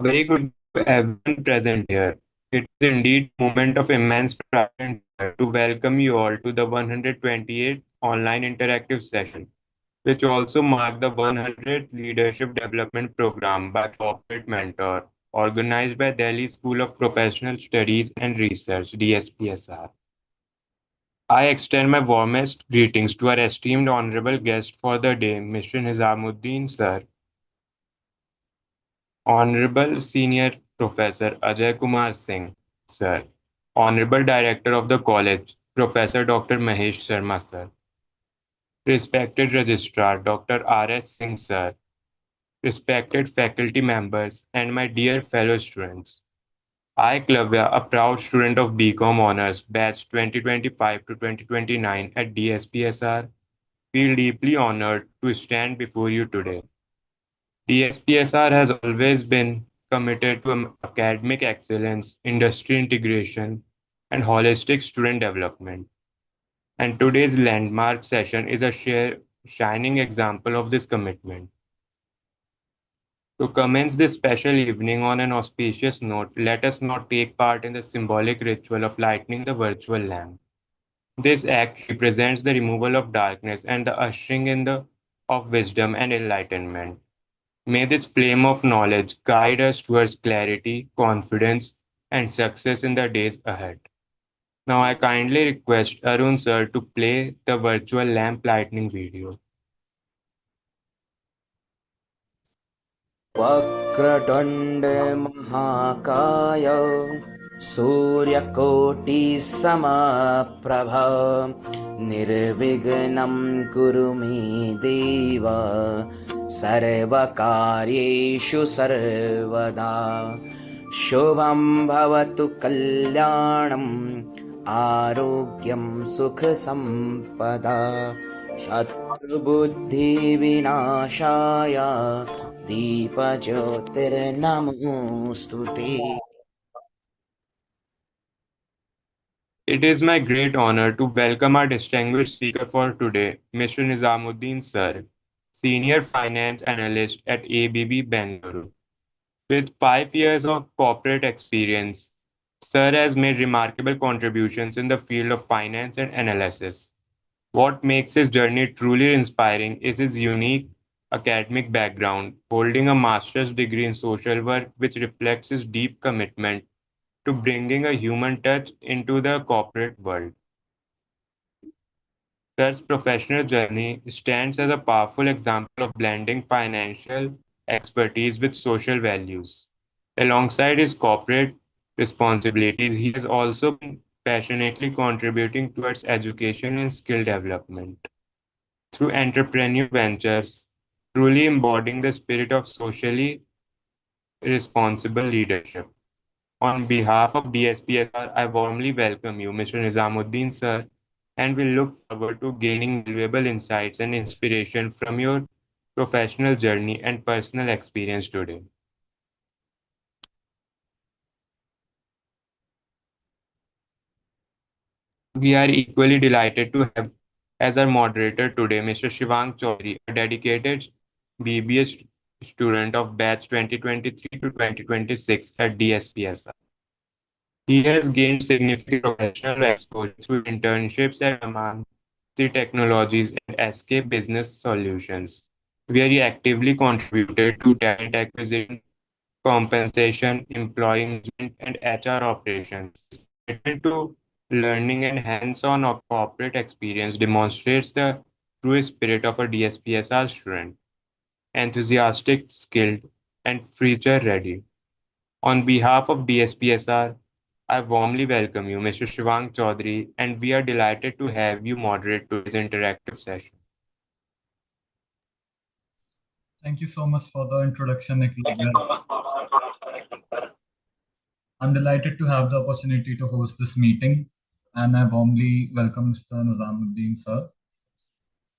Very good to everyone present here. It is indeed a moment of immense pride and joy to welcome you all to the 128th online interactive session, which also marked the 100th Leadership Development Program by Corporate Mentor, organized by Delhi School of Professional Studies and Research, DSPSR. I extend my warmest greetings to our esteemed honorable guest for the day, Mr. Nizamudeen, sir. Honorable Senior Professor Ajay Kumar Singh, Sir. Honorable Director of the College, Professor Dr. Mahesh Sharma, Sir. Respected Registrar Dr. R.S. Singh, Sir. Respected faculty members and my dear fellow students. I, Klavya, a proud student of BCom Honors, batch 2025 to 2029 at DSPSR, feel deeply honored to stand before you today. DSPSR has always been committed to academic excellence, industry integration, and holistic student development. And today's landmark session is a shining example of this commitment. To commence this special evening on an auspicious note, let us not take part in the symbolic ritual of lighting the virtual lamp. This act represents the removal of darkness and the ushering in of wisdom and enlightenment. May this flame of knowledge guide us towards clarity, confidence, and success in the days ahead. Now, I kindly request Arun sir to play the virtual lamp lightning video. वक्रतुण्ड महाकाय सूर्यकोटिसमप्रभ निर्विघ्नं कुरु मे देव सर्वकार्येषु सर्वदा शुभं भवतु कल्याणम् आरोग्यं सुखसम्पदा शत्रुबुद्धिविनाशाय दीपज्योतिर्नमोऽस्तु ते। It is my great honor to welcome our distinguished speaker for today, Mr. Nizamudeen sir, Senior Finance Analyst at ABB Bangalore. With 5 years of corporate experience, Sir has made remarkable contributions in the field of finance and analysis. What makes his journey truly inspiring is his unique academic background, holding a master's degree in social work, which reflects his deep commitment to bringing a human touch into the corporate world. Sir's professional journey stands as a powerful example of blending financial expertise with social values. Alongside his corporate responsibilities, he has also been passionately contributing towards education and skill development through entrepreneurial ventures, truly embodying the spirit of socially responsible leadership. On behalf of DSPSR, I warmly welcome you, Mr. Nizamuddin, sir, and we look forward to gaining valuable insights and inspiration from your professional journey and personal experience today. We are equally delighted to have as our moderator today Mr. Shivang Chaudhary, a dedicated BBA student of batch 2023 to 2026 at DSPSR. He has gained significant professional exposure through internships at Amanti Technologies and SK Business Solutions, where he actively contributed to talent acquisition, compensation, employee engagement, and HR operations. His commitment to learning and hands-on corporate experience demonstrates the true spirit of a DSPSR student, enthusiastic, skilled, and future-ready. On behalf of DSPSR, I warmly welcome you, Mr. Shivang Chaudhary, and we are delighted to have you moderate today's interactive session. Thank you so much for the introduction, Eklavya. I'm delighted to have the opportunity to host this meeting, and I warmly welcome Mr. Nizamuddin, sir.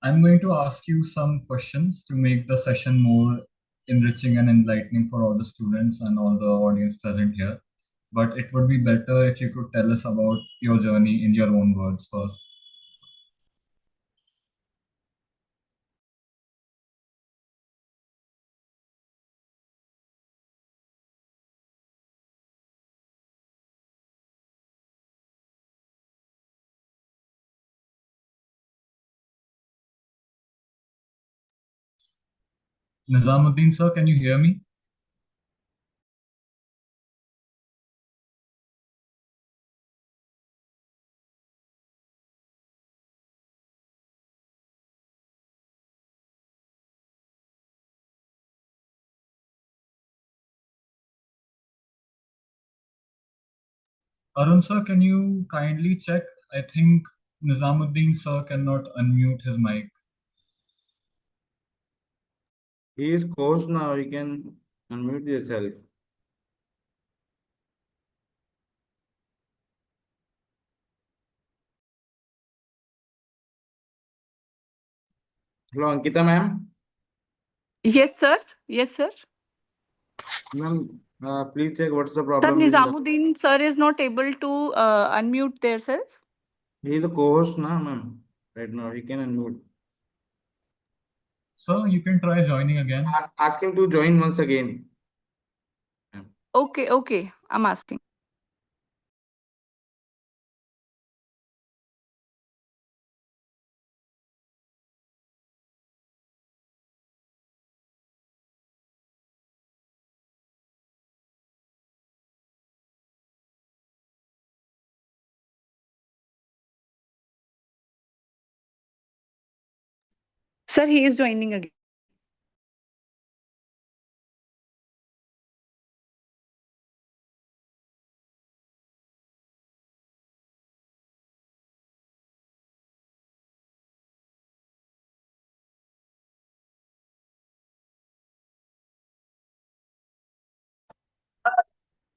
I'm going to ask you some questions to make the session more enriching and enlightening for all the students and all the audience present here. But it would be better if you could tell us about your journey in your own words first. Nizamudeen sir, can you hear me? Arun sir, can you kindly check? I think Nizamudeen sir cannot unmute his mic. He is coach now. You can unmute yourself. Hello, Ankita ma'am. Yes, sir. Yes, sir. Ma'am, please check what's the Sir, problem with the. Nizamuddin sir is not able to unmute themselves. He is the co-host now, ma'am. Right now, he can unmute. Sir, you can try joining again. Ask him to join once again. Okay, okay. I'm asking. Sir, he is joining again.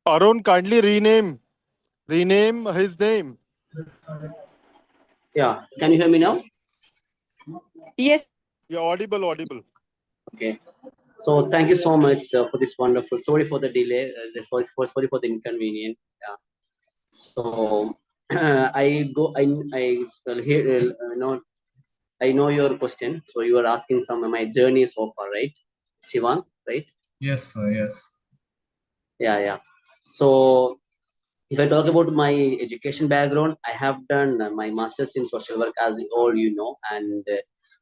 Arun, kindly rename his name. Yeah, can you hear me now? Yes. You're audible. Okay. So thank you so much for this wonderful. Sorry for the delay. Sorry for the inconvenience. Yeah. So I hear I know your question. So you are asking some of my journey so far, right, Shivan? Right? Yes, sir. Yes. Yeah. So if I talk about my education background, I have done my master's in social work, as all you know, and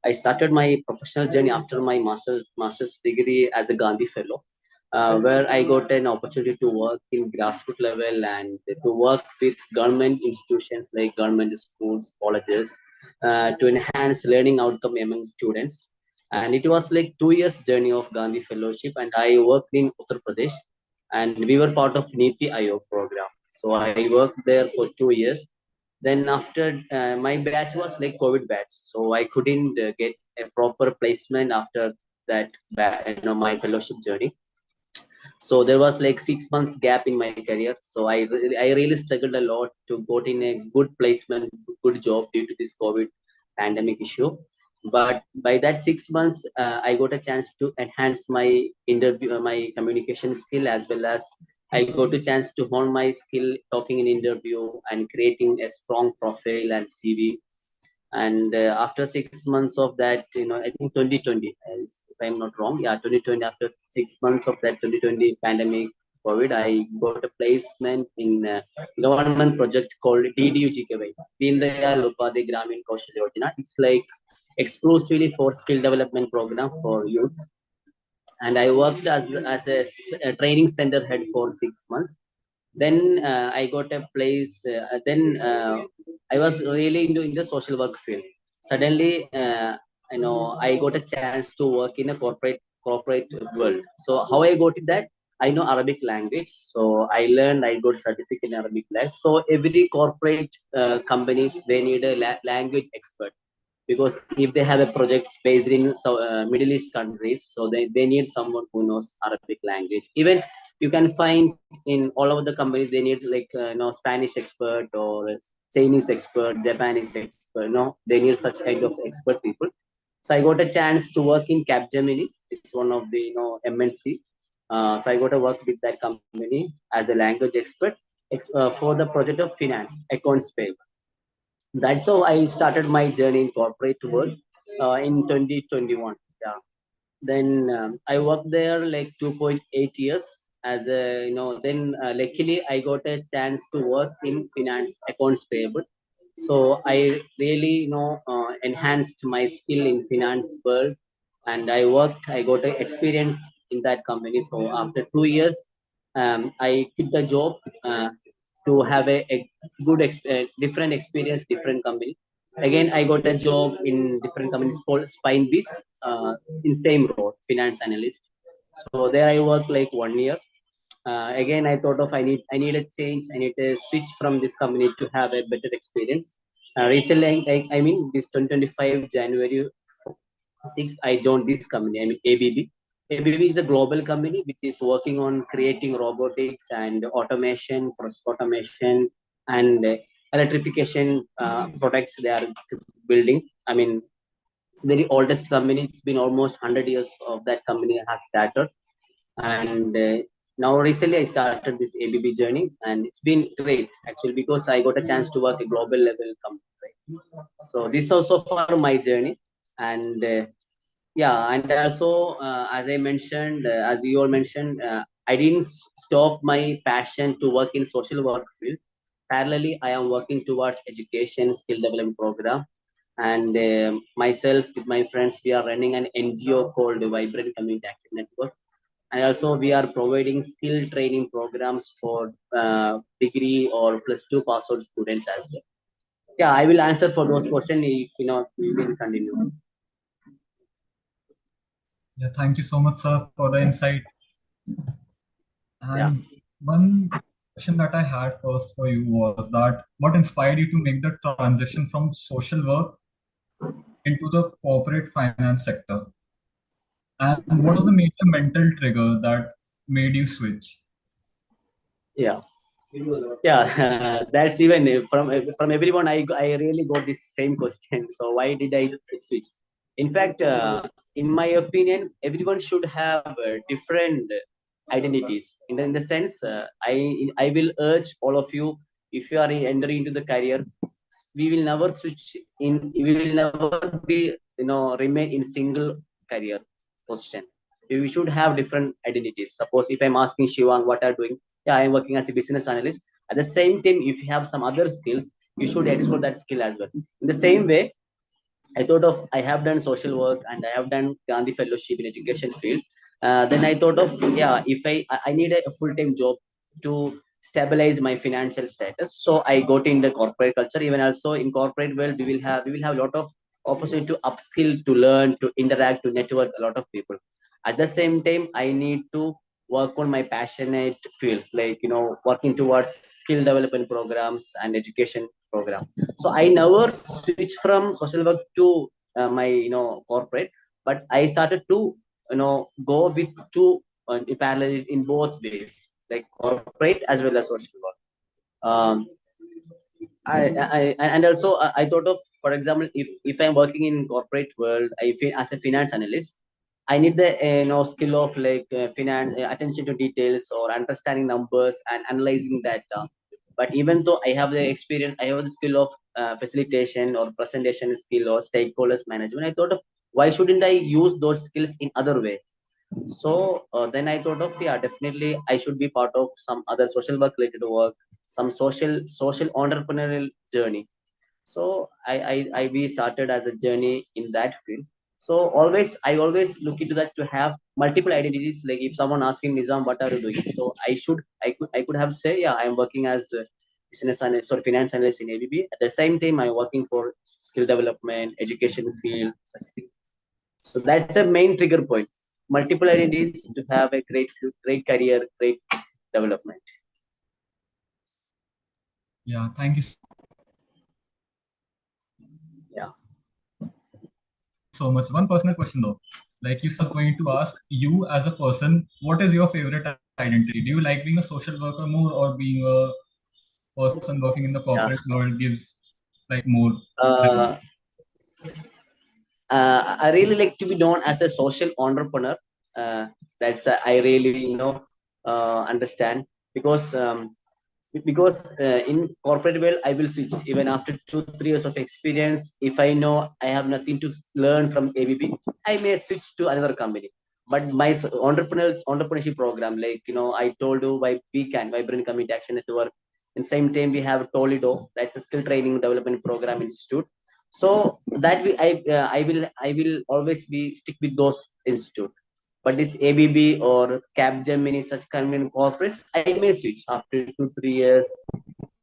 I started my professional journey after my master's degree as a Gandhi Fellow, where I got an opportunity to work in grassroots level and to work with government institutions like government schools, colleges, to enhance learning outcome among students. And it was like 2 years journey of Gandhi Fellowship, and I worked in Uttar Pradesh, and we were part of Niti Aayog program. So I worked there for 2 years. Then after my batch was like COVID batch, so I couldn't get a proper placement after that, my fellowship journey. So there was like 6 months gap in my career. So I really struggled a lot to got in a good placement, good job due to this COVID pandemic issue. But by that 6 months, I got a chance to enhance my interview, my communication skill, as well as I got a chance to hone my skill talking in interview and creating a strong profile and CV. And after 6 months of that, I think 2020, if I'm not wrong, yeah, 2020, after 6 months of that 2020 pandemic COVID, I got a placement in government project called DDUGKY, Deen Dayal Upadhyay Gramin Kaushal Yojana. It's like exclusively for skill development program for youth. And I worked as a training center head for 6 months. Then I got a place. Then I was really into the social work field. Suddenly, I got a chance to work in a corporate world. So how I got it that I know Arabic language. So I learned. I got certificate in Arabic language. So every corporate companies, they need a language expert, because if they have a project based in Middle East countries, so they need someone who knows Arabic language. Even you can find in all over the companies, they need like Spanish expert or Chinese expert, Japanese expert. They need such kind of expert people. So I got a chance to work in Capgemini. It's one of the MNC. So I got to work with that company as a language expert for the project of finance accounts payable. That's how I started my journey in corporate world in 2021. Yeah. Then I worked there like 2.8 years as a, then luckily I got a chance to work in finance accounts payable. So I really, enhanced my skill in finance world. and I worked. I got an experience in that company. So after 2 years, I quit the job to have a good different experience, different company. Again, I got a job in different companies called Spine Biz, in same role, finance analyst. So there I worked like 1 year. Again, I thought of I need a change. I need a switch from this company to have a better experience. Recently, I mean, this 2025 January 6th, I joined this company. I mean, ABB. ABB is a global company which is working on creating robotics and automation, process automation, and electrification products they are building. I mean, it's very oldest company. It's been almost 100 years of that company has started, and now recently I started this ABB journey, and it's been great actually because I got a chance to work a global level company. Right? So this also for my journey, and yeah, and also as I mentioned, as you all mentioned, I didn't stop my passion to work in social work field. Parallelly, I am working towards education skill development program, and myself with my friends we are running an NGO called Vibrant Community Action Network, and also we are providing skill training programs for degree or +2 pass out students as well. Yeah, I will answer for those questions if we will continue. Yeah, thank you so much, sir, for the insight. Yeah. And one question that I had first for you was that what inspired you to make the transition from social work into the corporate finance sector? And what was the major mental trigger that made you switch? Yeah. Yeah, that's even from everyone. I really got this same question. So why did I switch? In fact, in my opinion, everyone should have different identities. In the sense, I will urge all of you, if you are entering into the career, we will never switch in. We will never be remain in single career position. We should have different identities. Suppose if I'm asking Shivang what are doing, yeah, I'm working as a business analyst. At the same time, if you have some other skills, you should explore that skill as well. In the same way, I thought of I have done social work and I have done Gandhi Fellowship in education field. Then I thought of if I need a full time job to stabilize my financial status. So I got in the corporate culture. Even also in corporate world, we will have a lot of opportunity to upskill, to learn, to interact, to network a lot of people. At the same time, I need to work on my passionate fields, like working towards skill development programs and education program. So I never switched from social work to my corporate, but I started to go with two parallel in both ways, like corporate as well as social work. um, and also I thought of, for example, if I'm working in corporate world, I feel as a finance analyst, I need the skill of like finance, attention to details or understanding numbers and analyzing data. But even though I have the experience, I have the skill of facilitation or presentation skill or stakeholders management. I thought of why shouldn't I use those skills in other way? So then I thought of, yeah, definitely I should be part of some other social work related work, some social entrepreneurial journey. So we started as a journey in that field. So I always look into that to have multiple identities. Like if someone asking Nizam, what are you doing? So I could have say, yeah, I'm working as a business analyst or finance analyst in ABB. At the same time, I'm working for skill development, education field, such things. So that's a main trigger point. Multiple identities to have a great career, great development. Yeah, thank you Yeah. so much. One personal question though. Like you was going to ask you as a person, what is your favorite identity? Do you like being a social worker more or being a person working in the Yeah. corporate world gives like more thrill? Uh, I really like to be known as a social entrepreneur. That's I really understand because in corporate world I will switch even after 2 3 years of experience. If I know I have nothing to learn from ABB, I may switch to another company. But my entrepreneurship program, like I told you, why we can Vibrant Community Action Network. In same time, we have Toledo, that's a skill training development program institute. So that I will always be stick with those institute. But this ABB or Capgemini, such kind of corporates, I may switch after 2 3 years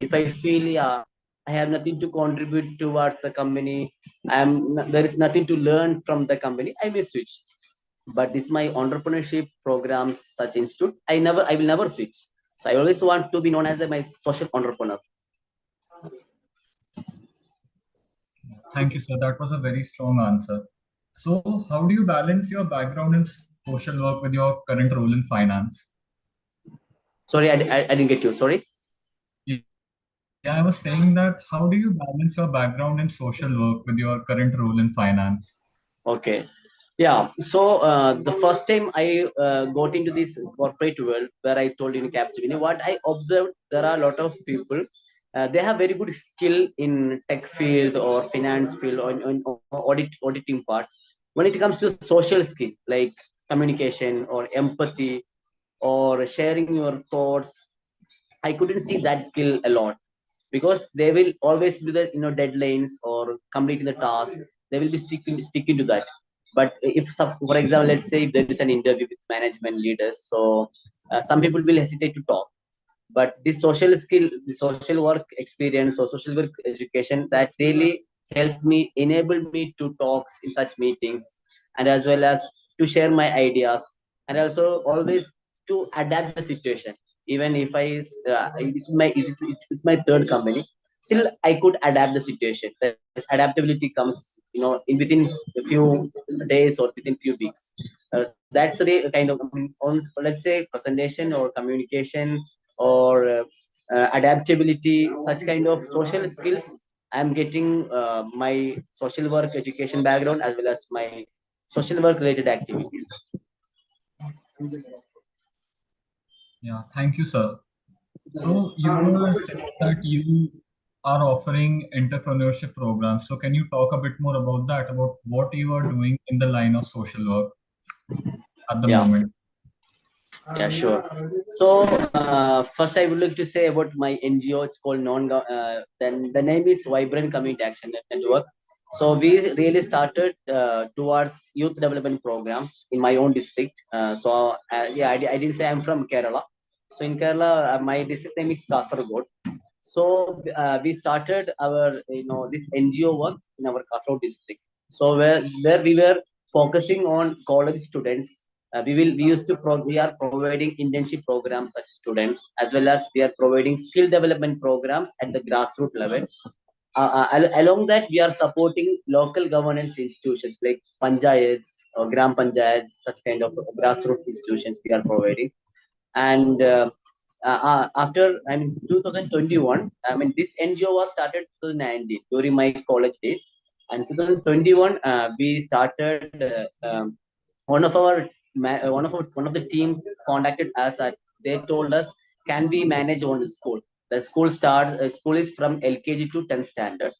if I feel, yeah, I have nothing to contribute towards the company. There is nothing to learn from the company. I may switch. But this my entrepreneurship programs, such institute. I will never switch. So I always want to be known as my social entrepreneur. Thank you, sir. That was a very strong answer. So, how do you balance your background in social work with your current role in finance? Sorry, I didn't get you. Sorry. Yeah, I was saying that how do you balance your background in social work with your current role in finance? Okay. Yeah. So the first time I got into this corporate world, where I told in Capgemini, what I observed, there are a lot of people. They have very good skill in tech field or finance field or in auditing part. When it comes to social skill like communication or empathy or sharing your thoughts, I couldn't see that skill a lot, because they will always do the deadlines or completing the task. They will be sticking to that. But if for example, let's say if there is an interview with management leaders, so some people will hesitate to talk. But this social skill, the social work experience or social work education, that really helped me, enabled me to talk in such meetings, and as well as to share my ideas, and also always to adapt the situation. Even if it's my third company, still I could adapt the situation. The adaptability comes, in within a few days or within few weeks. That's the kind of, on, let's say, presentation or communication or adaptability, such kind of social skills. I'm getting my social work education background as well as my social work related activities. Yeah, thank you, sir. So you were saying that you are offering entrepreneurship programs. So can you talk a bit more about that, about what you are doing in the line of social work at the Yeah. moment? Yeah, sure. So first, I would like to say about my NGO. It's called then the name is Vibrant Community Action Network. So we really started towards youth development programs in my own district. Yeah, I didn't say I'm from Kerala. So in Kerala, my district name is Kasaragod. So we started our this NGO work in our Kasaragod district. So where we were focusing on college students, we are providing internship programs such students, as well as we are providing skill development programs at the grassroots level. Along that, we are supporting local governance institutions like panchayats or gram panchayats, such kind of grassroots institutions we are providing. And after, 2021, this NGO was started 2019 during my college days. And 2021, we started one of the team contacted us. They told us, can we manage one school? The school is from LKG to 10th standard.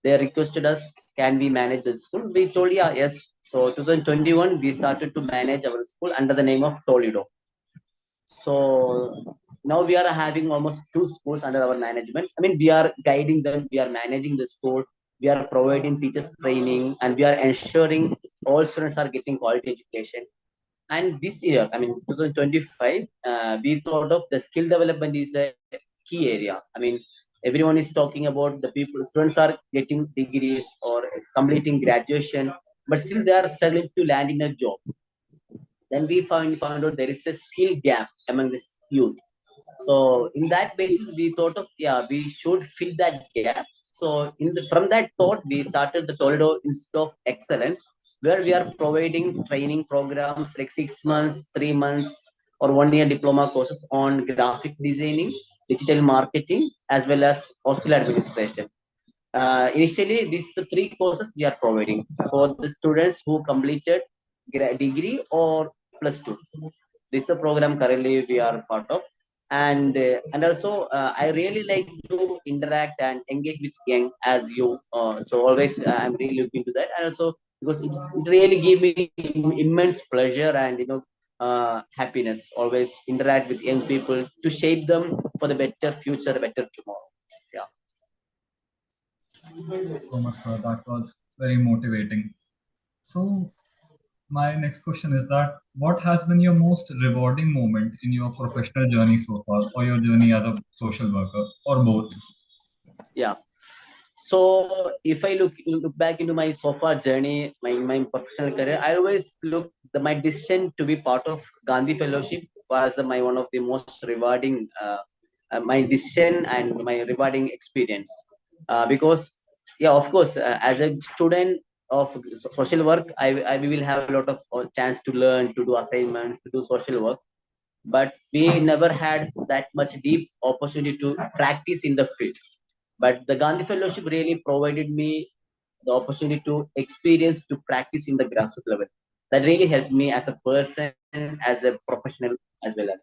They requested us, can we manage the school? We told, yeah, yes. So 2021, we started to manage our school under the name of Toledo. So now we are having almost 2 schools under our management. We are guiding them, we are managing the school, we are providing teachers training, and we are ensuring all students are getting quality education. And this year, 2025, we thought of the skill development is a key area. Everyone is talking about the people, students are getting degrees or completing graduation, but still they are struggling to land in a job. Then we found out there is a skill gap among the youth. So in that basis, we thought of, yeah, we should fill that gap. So from that thought, we started the Toledo Institute of Excellence, where we are providing training programs like 6 months, 3 months, or 1 year diploma courses on graphic designing, digital marketing, as well as hospital administration. Initially, these the 3 courses we are providing for the students who completed degree or +2. This is the program currently we are part of. And also, I really like to interact and engage with young as you. So always, I'm really looking to that. And also because it really give me immense pleasure and happiness. Always interact with young people to shape them for the better future, better tomorrow. Yeah. So much, sir. That was very motivating. So my next question is that what has been your most rewarding moment in your professional journey so far, or your journey as a social worker, or both? Yeah. So if I look back into my so far journey, my professional career, I always look my decision to be part of Gandhi Fellowship was my one of the most rewarding my decision and my rewarding experience because yeah, of course, as a student of social work, I will have a lot of chance to learn, to do assignments, to do social work, but we never had that much deep opportunity to practice in the field. But the Gandhi Fellowship really provided me the opportunity to experience, to practice in the grassroots level. That really helped me as a person, as a professional, as well as.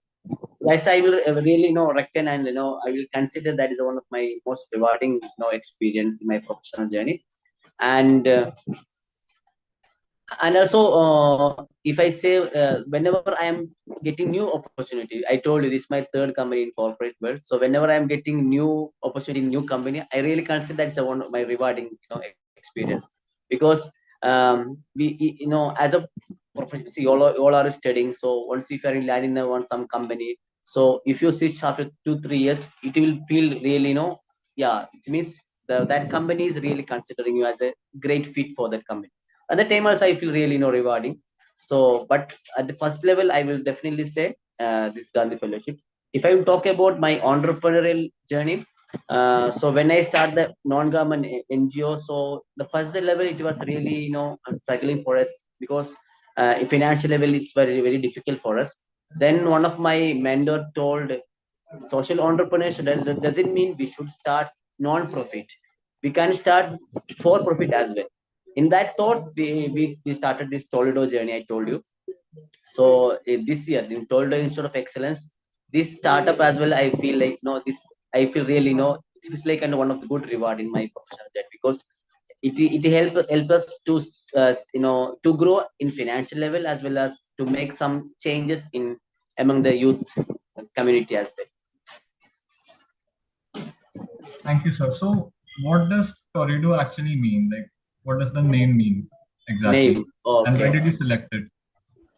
That's I will really reckon, and I will consider that is one of my most rewarding experience in my professional journey. And also if I say whenever I am getting new opportunity, I told you this is my third company in corporate world, so whenever I am getting new opportunity in new company, I really consider that's one of my rewarding experience, because we as a profession, see, all are studying, so once if you are landing in some company, so if you switch after 2 3 years, it will feel really yeah, it means that company is really considering you as a great fit for that company. At the time also I feel really rewarding. So but at the first level, I will definitely say this Gandhi Fellowship. If I will talk about my entrepreneurial journey, so when I start the non-government NGO, so the first level it was really struggling for us, because financial level it's very very difficult for us. Then one of my mentor told, social entrepreneurship doesn't mean we should start non-profit. We can start for profit as well. In that thought, we started this Toledo journey I told you. So this year in Toledo Institute of Excellence, this startup as well, I feel like this I feel really it feels like one of the good reward in my professional journey, because it help us to to grow in financial level, as well as to make some changes in among the youth community as well. Thank you, sir. So what does Tornado actually mean? Like, what does the name mean exactly? Name. And why Okay. did you select it?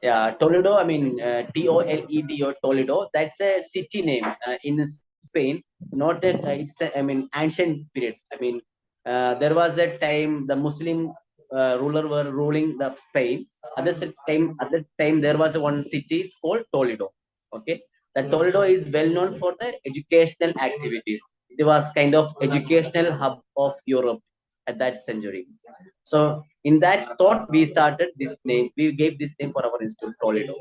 Yeah, Toledo. I mean, Toledo. Toledo. That's a city name in Spain. Not a, it's a, I mean, ancient period. I mean, there was a time the Muslim ruler were ruling the Spain. At that time, there was one city called Toledo. Okay, that Toledo is well known for the educational activities. It was kind of educational hub of Europe at that century. So in that thought, we started this name. We gave this name for our institute, Toledo.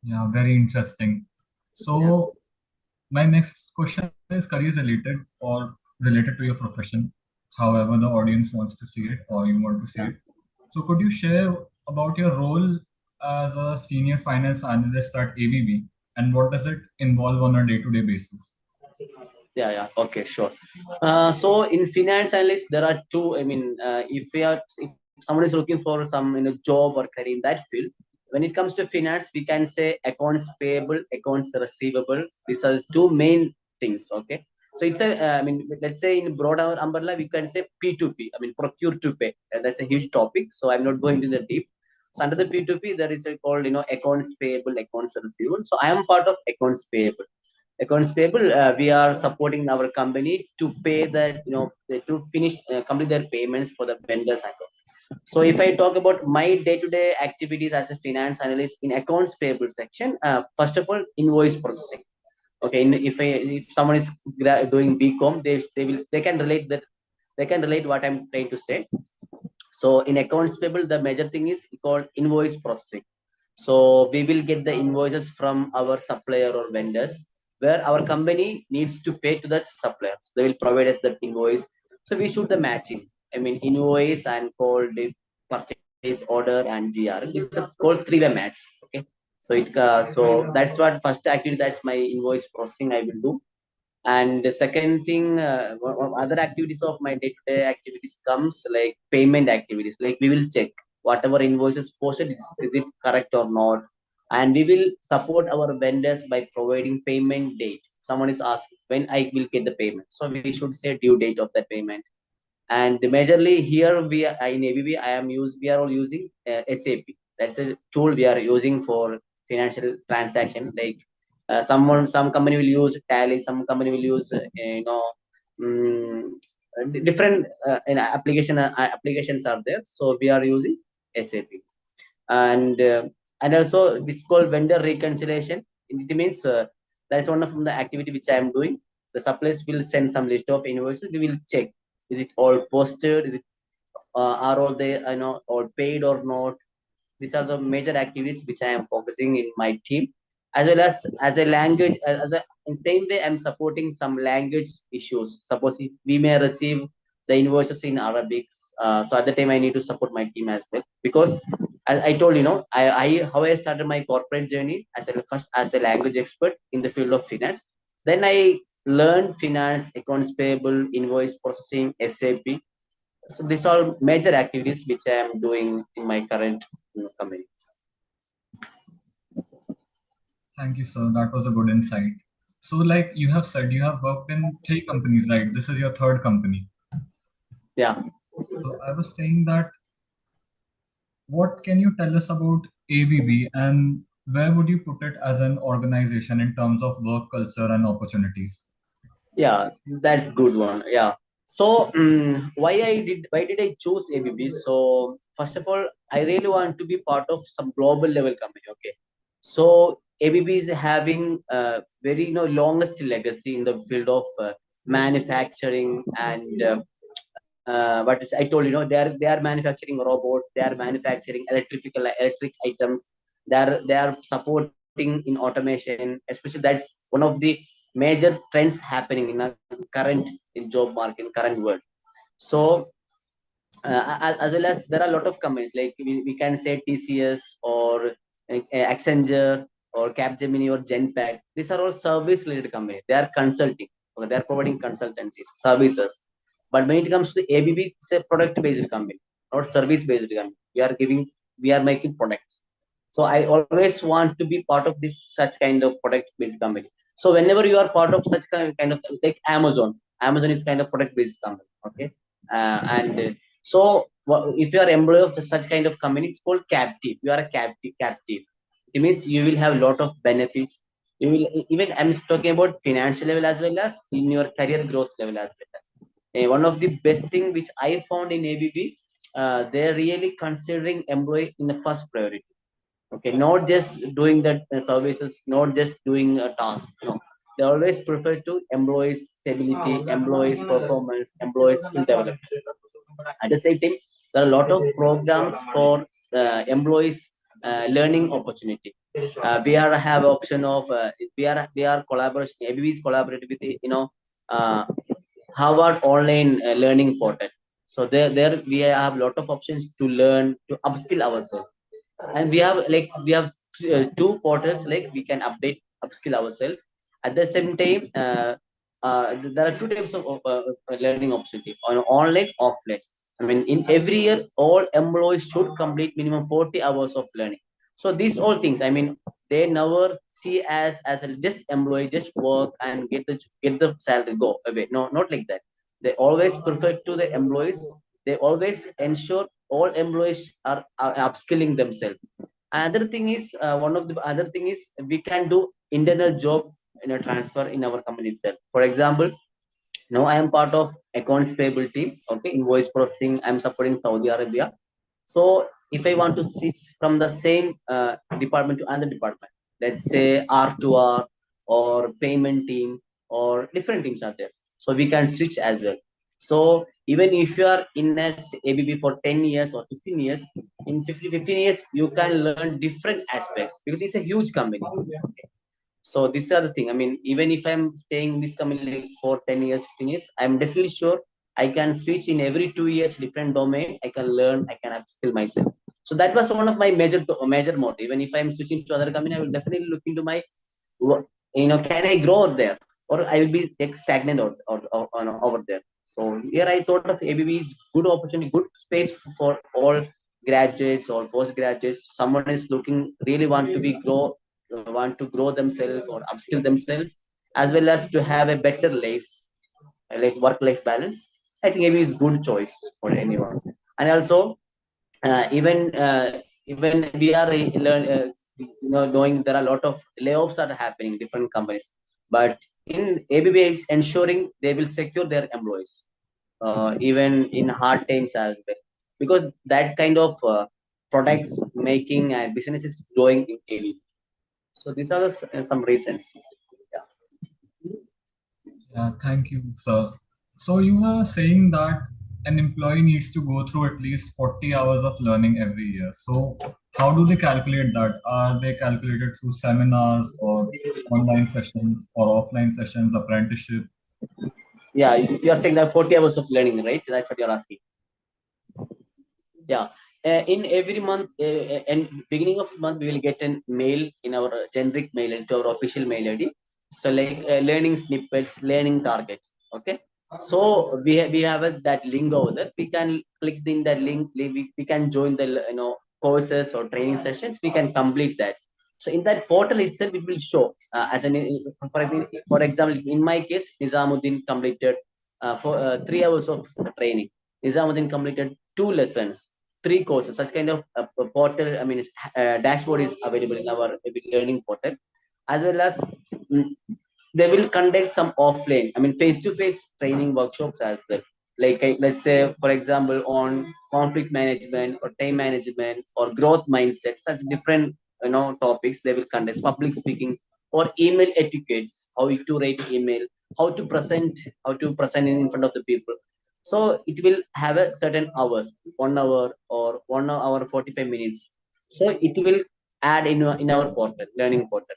Yeah, very interesting. Yeah. So my next question is career related or related to your profession, however the audience wants to see it or you want to see Yeah. it. So could you share about your role as a senior finance analyst at ABB and what does it involve on a day-to-day basis? Yeah. Okay, sure. So in finance analyst, there are two. I mean, if someone is looking for some job or career in that field, when it comes to finance, we can say accounts payable, accounts receivable. These are two main things. Okay. So it's a, I mean, let's say in broader umbrella, we can say P2P. I mean, procure to pay. And that's a huge topic. So I'm not going to the deep. So under the P2P, there is a called accounts payable, accounts receivable. So I am part of accounts payable. Accounts payable, we are supporting our company to pay that to finish complete their payments for the vendors account. So if I talk about my day-to-day activities as a finance analyst in accounts payable section, first of all, invoice processing. Okay, if someone is doing BCom, they can relate that, they can relate what I'm trying to say. So in accounts payable, the major thing is called invoice processing. So we will get the invoices from our supplier or vendors, where our company needs to pay to the suppliers. They will provide us the invoice. So we shoot the matching. I mean, invoice and called the purchase order and GR. This is called three-way match. Okay. So so that's what first activity. That's my invoice processing I will do. And the second thing, other activities of my day-to-day activities comes like payment activities. Like we will check whatever invoices posted, is it correct or not? and we will support our vendors by providing payment date. Someone is asking when I will get the payment, so we should say due date of that payment. And majorly here we are in ABB, we are all using SAP. That's a tool we are using for financial transaction. Like some company will use Tally, some company will use um, different applications are there. So we are using SAP. And also this called vendor reconciliation. It means that's one of the activity which I am doing. The suppliers will send some list of invoices. We will check, is it all posted, is it are all they all paid or not. These are the major activities which I am focusing in my team, as well as a language. In same way, I'm supporting some language issues. Suppose if we may receive the invoices in Arabic, so at the time I need to support my team as well, because as I told I how I started my corporate journey as a first as a language expert in the field of finance. Then I learned finance, accounts payable, invoice processing, SAP. So these are major activities which I am doing in my current company. Thank you, sir. That was a good insight. So, like you have said, you have worked in 3 companies, right? This is your third company. Yeah. So I was saying that what can you tell us about ABB and where would you put it as an organization in terms of work culture and opportunities? Yeah, that's good one. Yeah. So why did I choose ABB? So first of all, I really want to be part of some global level company. Okay. So ABB is having very longest legacy in the field of manufacturing and what is I told they are manufacturing robots, they are manufacturing electric items, they are supporting in automation, especially that's one of the major trends happening in a current in job market in current world. So as well as there are a lot of companies like we can say TCS or Accenture or Capgemini or Genpact. These are all service related companies. They are consulting. Okay, they are providing consultancies, services. But when it comes to the ABB, it's a product based company, not service based company. We are making products. So I always want to be part of this such kind of product based company. So whenever you are part of such kind of like Amazon is kind of product based company. Okay, and so if you are employee of such kind of company, it's called captive. You are a captive. It means you will have a lot of benefits. You will even I'm talking about financial level as well as in your career growth level as well. One of the best thing which I found in ABB, they're really considering employee in the first priority. Okay, not just doing the services, not just doing a task. No, they always prefer to employees stability, employees performance, employees skill development. At the same time, there are a lot of programs for employees learning opportunity. We are have option of we are collaboration. ABB is collaborating with uh, Harvard online learning portal. So there we have a lot of options to learn to upskill ourselves, and we have 2 portals like we can upskill ourselves. At the same time, there are 2 types of learning opportunity on online offline. I mean, in every year all employees should complete minimum 40 hours of learning. So these all things, I mean, they never see as a just employee just work and get the salary go away. No, not like that. They always prefer to the employees. They always ensure all employees are upskilling themselves. Another thing is one of the other thing is we can do internal job transfer in our company itself. For example, now I am part of accounts payable team. Okay, invoice processing, I'm supporting Saudi Arabia. So if I want to switch from the same department to another department, let's say R2R or payment team or different teams are there, so we can switch as well. So even if you are in ABB for 10 years or 15 years, in 15 years you can learn different aspects because it's a huge company. So these are the thing. I mean, even if I'm staying in this company like for 10 years, 15 years, I'm definitely sure I can switch in every 2 years, different domain. I can learn, I can upskill myself. So that was one of my major motive. Even if I'm switching to other company, I will definitely look into my, can I grow out there, or I will be like stagnant over there. So here I thought of ABB is good opportunity, good space for all graduates or postgraduates, someone is looking really want to grow themselves or upskill themselves, as well as to have a better life, like work-life balance, I think ABB is good choice for anyone. And also, even we are knowing there are a lot of layoffs that are happening in different companies, but in ABB it's ensuring they will secure their employees, even in hard times as well, because that kind of products making and business is growing in ABB. So these are some reasons. Yeah, thank you, sir. So you were saying that an employee needs to go through at least 40 hours of learning every year. So how do they calculate that? Are they calculated through seminars or online sessions or offline sessions, apprenticeship? Yeah, you are saying that 40 hours of learning, right? That's what you're asking. Yeah. In every month, and beginning of the month, we will get a mail in our generic mail into our official mail ID. So like learning snippets, learning targets. Okay. So we have that link over there. We can click in that link. We can join the courses or training sessions. We can complete that. So in that portal itself, it will show as an for example, in my case, Nizamudeen completed for 3 hours of training. Nizamudeen completed 2 lessons, 3 courses. Such kind of portal, I mean, dashboard is available in our learning portal, as well as mm, they will conduct some offline, I mean, face-to-face training workshops as well. Like let's say, for example, on conflict management or time management or growth mindset, such different topics they will conduct. Public speaking or email etiquettes, how to write email, how to present in front of the people. So it will have a certain hours, 1 hour or 1 hour 45 minutes. So it will add in our portal, learning portal.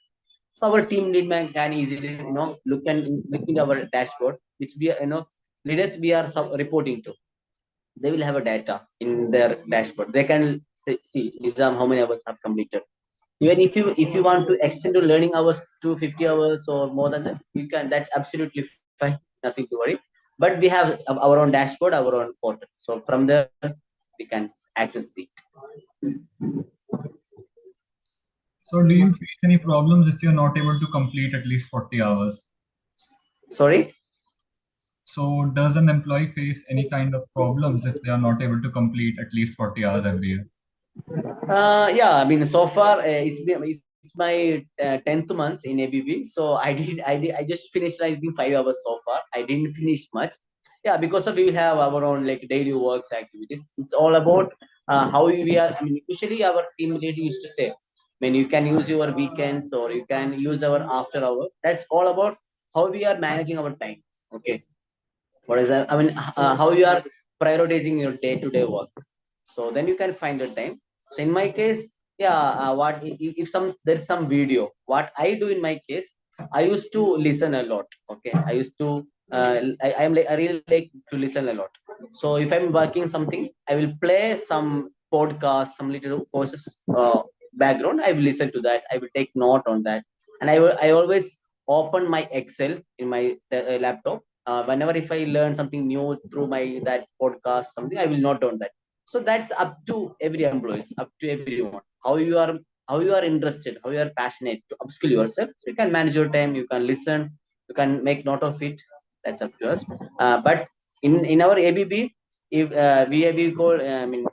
So our team lead man can easily look into our dashboard, which we are leaders we are reporting to. They will have a data in their dashboard. They can see Nizam how many hours have completed. Even if you want to extend the learning hours to 50 hours or more than that, you can. That's absolutely fine. Nothing to worry. But we have our own dashboard, our own portal. So from there we can access it. So do you face any problems if you're not able to complete at least 40 hours? Sorry. So does an employee face any kind of problems if they are not able to complete at least 40 hours every year? Yeah, I mean, so far it's my 10th month in ABB. So I just finished, I think, 5 hours so far. I didn't finish much. Yeah, because of we have our own like daily works activities. It's all about how we are. I mean, usually our team leader used to say, I mean, you can use your weekends or you can use our after hour. That's all about how we are managing our time. Okay. For example, I mean, how you are prioritizing your day-to-day work. So then you can find the time. So in my case, yeah, what if some there's some video, what I do in my case, I used to listen a lot. Okay, I used to I'm like I really like to listen a lot. So if I'm working something, I will play some podcast, some little courses background. I will listen to that. I will take note on that, and I always open my Excel in my laptop. Whenever if I learn something new through my that podcast, something I will note on that. So that's up to every employee, up to everyone. How you are interested, how you are passionate to upskill yourself. So you can manage your time, you can listen, you can make note of it. That's up to us. But in our ABB, if we call, I mean,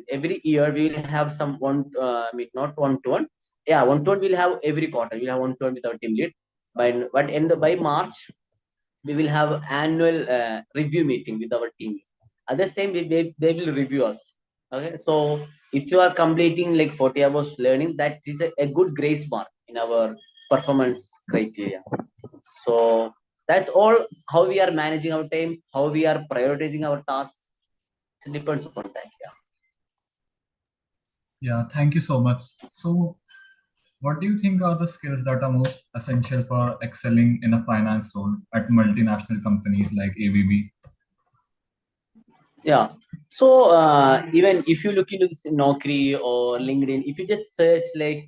every year we will have some one. I mean, not 1-to-1. Yeah, 1-to-1 we'll have every quarter. We'll have 1-to-1 with our team lead. By March, we will have annual review meeting with our team. At this time, they will review us. Okay, so if you are completing like 40 hours learning, that is a good grace mark in our performance criteria. So that's all how we are managing our time, how we are prioritizing our tasks. It depends upon that. Yeah. Yeah, thank you so much. So what do you think are the skills that are most essential for excelling in a finance role at multinational companies like ABB? Yeah. So even if you look into this Naukri or LinkedIn, if you just search like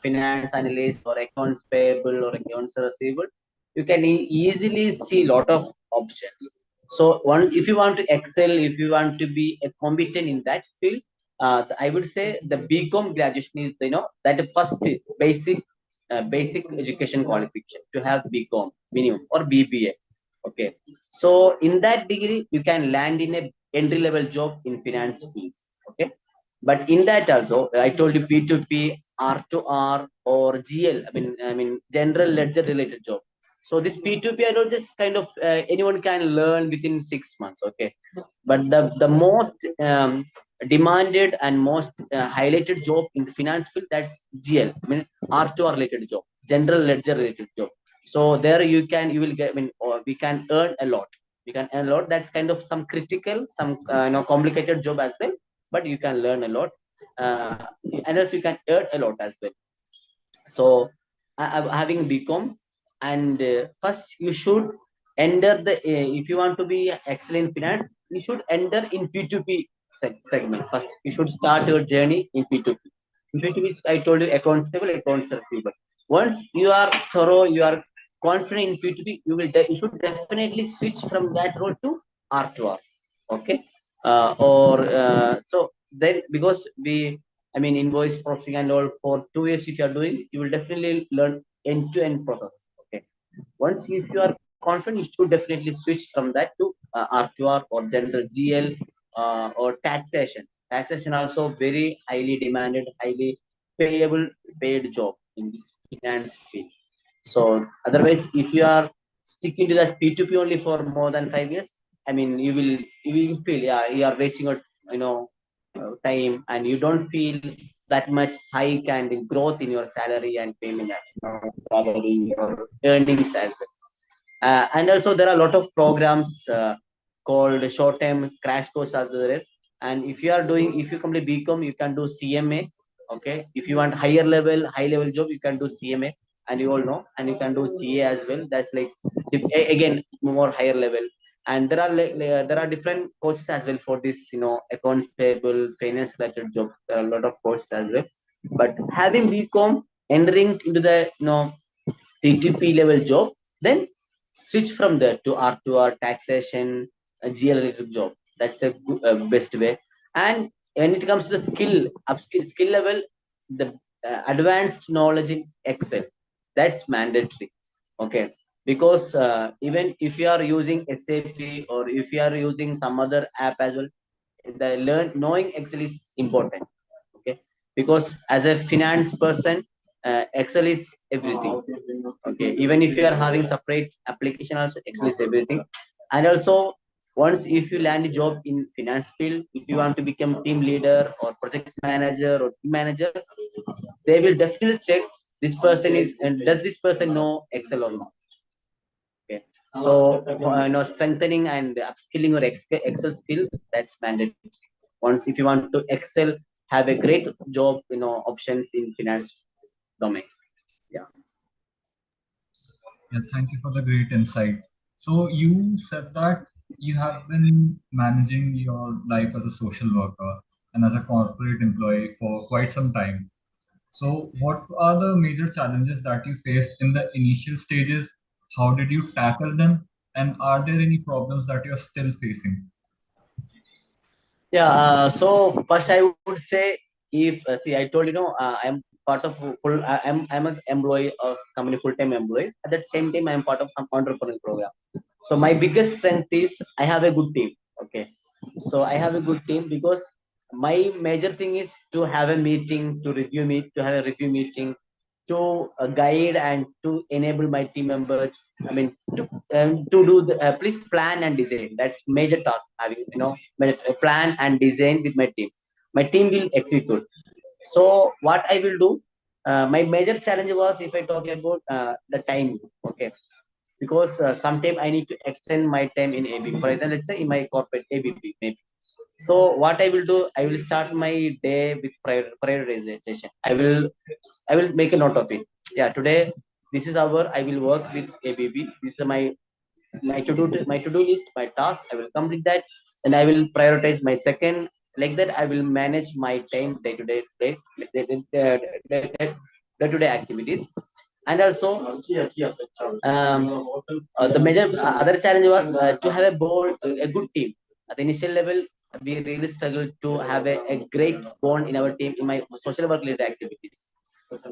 finance analyst or accounts payable or accounts receivable, you can easily see a lot of options. So if you want to excel, if you want to be a competent in that field, I would say the BCom graduation is that the first basic education qualification to have BCom minimum or BBA. Okay, so in that degree you can land in a entry level job in finance field. Okay, but in that also I told you P2P, R2R or GL. I mean general ledger related job. So this P2P, I don't just kind of anyone can learn within 6 months. Okay, but the most demanded and most highlighted job in the finance field, that's GL. I mean R2R related job, general ledger related job. So there you will get. I mean, or we can earn a lot. We can earn a lot. That's kind of some critical, some complicated job as well. But you can learn a lot, and also you can earn a lot as well. So I'm having BCom, and first you should enter the if you want to be excellent in finance, you should enter in P2P segment first. You should start your journey in P2P. In P2P, I told you accounts payable, accounts receivable. Once you are thorough, you are confident in P2P, you should definitely switch from that role to R2R. Okay, so then because I mean, invoice processing and all for 2 years, if you are doing, you will definitely learn end-to-end process. Okay. Once if you are confident, you should definitely switch from that to R2R or general GL or taxation. Taxation also very highly demanded, highly paid job in this finance field. So otherwise, if you are sticking to that P2P only for more than 5 years, I mean, you will feel, yeah, you are wasting your time, and you don't feel that much hike and growth in your salary and payment, salary or earnings as well. And also there are a lot of programs called short-term crash course are there. And if you complete BCom, you can do CMA. Okay, if you want high level job, you can do CMA, and you all know, and you can do CA as well. That's like again more higher level. And there are different courses as well for this, accounts payable, finance related job. There are a lot of courses as well. But having BCom, entering into the P2P level job, then switch from there to R2R, taxation, GL related job. That's a best way. And when it comes to the skill level, the advanced knowledge in Excel, that's mandatory. Okay, because even if you are using SAP or if you are using some other app as well, the knowing Excel is important. Okay, because as a finance person, Excel is everything. Okay, even if you are having separate application, also Excel is everything. And also, once if you land a job in finance field, if you want to become team leader or project manager or team manager, they will definitely check this person is, and does this person know Excel or not. Okay, so strengthening and upskilling your Excel skill, that's mandatory. Once if you want to excel, have a great job, options in finance domain. Yeah. Yeah, thank you for the great insight. So you said that you have been managing your life as a social worker and as a corporate employee for quite some time. So what are the major challenges that you faced in the initial stages? How did you tackle them? And are there any problems that you're still facing? Yeah. So first, I would say, if see, I told I'm part of full. I'm an employee of company, full time employee. At that same time, I'm part of some entrepreneurial program. So my biggest strength is I have a good team. Okay, so I have a good team because my major thing is to have a meeting, to have a review meeting, to guide and to enable my team members. I mean, to do the please plan and design. That's major task. Having plan and design with my team. My team will execute. So what I will do, my major challenge was, if I talk about the time. Okay, because sometimes I need to extend my time in ABB. For example, let's say in my corporate ABB maybe. So what I will do, I will start my day with prioritization. I will make a note of it. Yeah, today this is our I will work with ABB. This is my to do list, my task. I will complete that, and I will prioritize my second. Like that, I will manage my time day to day activities. And also, the major other challenge was to have a good team. At the initial level, we really struggled to have a great bond in our team in my social work related activities.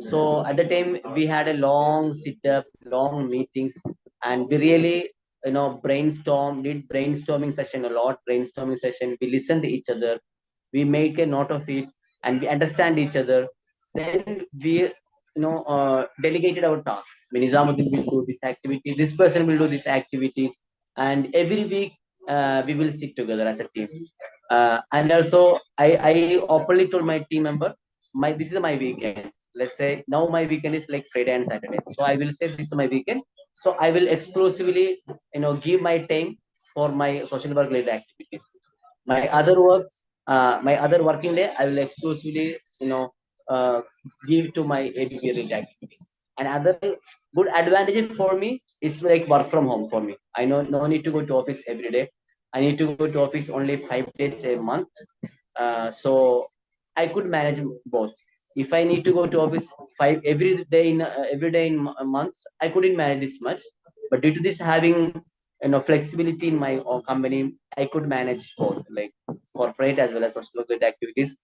So at the time, we had a long sit up, long meetings, and we really did brainstorming session a lot. Brainstorming session. We listened to each other. We make a note of it, and we understand each other. Then we delegated our task. I mean, Nizamudeen will do this activity, this person will do these activities, and every week we will sit together as a team. And also, I openly told my team member, this is my weekend. Let's say now my weekend is like Friday and Saturday. So I will say this is my weekend. So I will exclusively, give my time for my social work related activities. My other works, my other working day, I will exclusively, uh, give to my ABB related activities. And other good advantage for me is like work from home for me. I know no need to go to office every day. I need to go to office only 5 days a month. So I could manage both. If I need to go to office five every day in months, I couldn't manage this much. But due to this having flexibility in my company, I could manage both, like corporate as well as social work activities.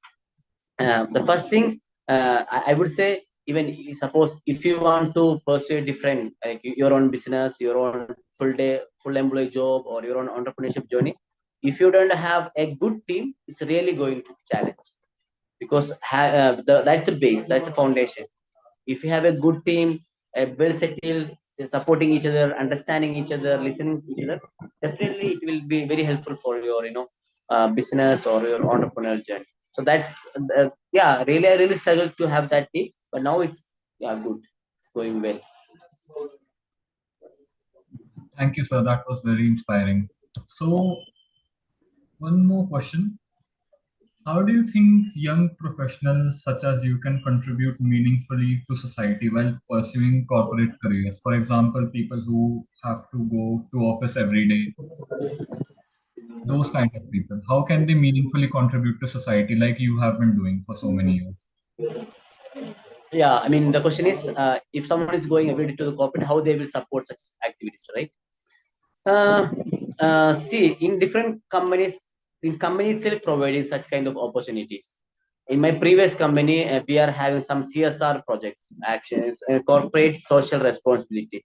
The first thing I would say, even suppose if you want to pursue a different, like your own business, your own full employee job, or your own entrepreneurship journey, if you don't have a good team, it's really going to be challenge, because that's a base, that's a foundation. If you have a good team, a well settled, supporting each other, understanding each other, listening to each other, definitely it will be very helpful for your business or your entrepreneurial journey. So that's yeah, really I really struggled to have that team, but now it's good, it's going well. Thank you, sir. That was very inspiring. So, one more question. How do you think young professionals such as you can contribute meaningfully to society while pursuing corporate careers? For example, people who have to go to office every day, those kind of people. How can they meaningfully contribute to society like you have been doing for so many years? Yeah, I mean, the question is, if someone is going every day to the corporate, how they will support such activities, right? uh, See, in different companies, the company itself providing such kind of opportunities. In my previous company, we are having some CSR projects, actions, corporate social responsibility.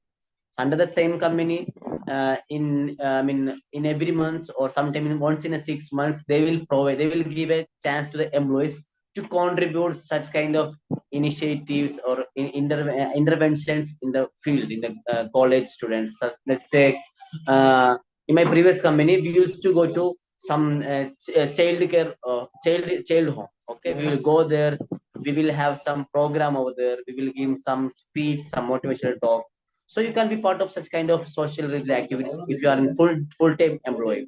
Under the same company, I mean, in every month or sometime once in a 6 months, they will give a chance to the employees to contribute such kind of initiatives or interventions in the field, in the college students. Such, let's say, in my previous company, we used to go to some child care, child home. Okay, we will go there, we will have some program over there, we will give some speech, some motivational talk. So you can be part of such kind of social related activities if you are in full time employee.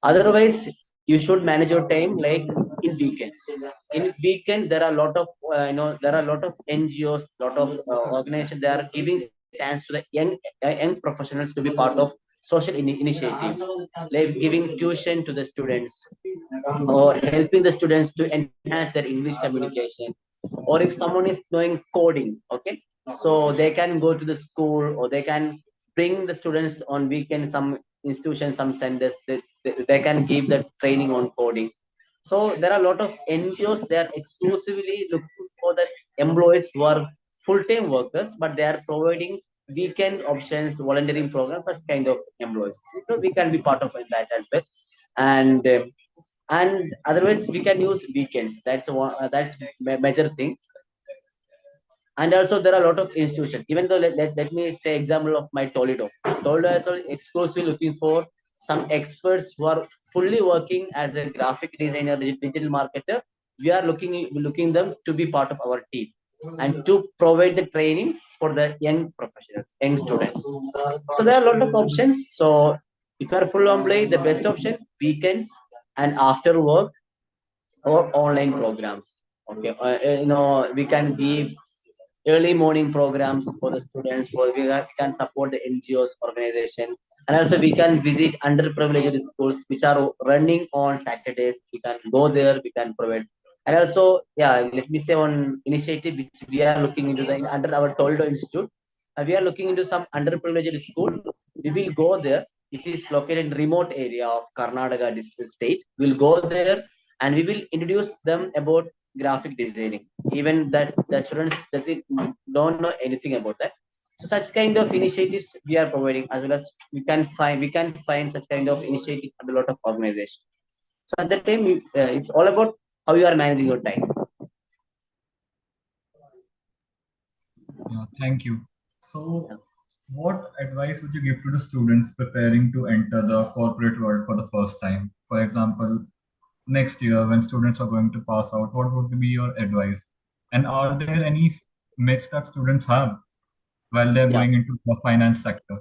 Otherwise, you should manage your time like in weekends. In weekend, there are a lot of there are a lot of NGOs, lot of organizations. They are giving a chance to the young professionals to be part of social initiatives, like giving tuition to the students or helping the students to enhance their English communication. Or if someone is knowing coding, okay, so they can go to the school, or they can bring the students on weekend, some institutions, some centers, they can give the training on coding. So there are a lot of NGOs, they are exclusively looking for the employees who are full-time workers, but they are providing weekend options, volunteering programs, such kind of employees. So we can be part of that as well. And otherwise we can use weekends. That's one, that's major thing. And also there are a lot of institutions, even though let me say example of my Toledo is also exclusively looking for some experts who are fully working as a graphic designer, digital marketer. We are looking them to be part of our team and to provide the training for the young professionals, young students. So there are a lot of options. So if you are full employee, the best option weekends and after work or online programs. Okay, we can give early morning programs for the students. We can support the NGOs organization, and also we can visit underprivileged schools which are running on Saturdays. We can go there. We can provide. And also, yeah, let me say one initiative which we are looking into under our Toldo Institute. We are looking into some underprivileged school. We will go there, which is located in remote area of Karnataka district state. We'll go there and we will introduce them about graphic designing. Even that the students don't know anything about that. So such kind of initiatives we are providing, as well as we can find such kind of initiatives at a lot of organizations. So at that time, it's all about how you are managing your time. Yeah, thank you. So, what advice would you give to the students preparing to enter the corporate world for the first time? For example, next year when students are going to pass out, what would be your advice? And are there any myths that students have while they're Yeah. going into the finance sector?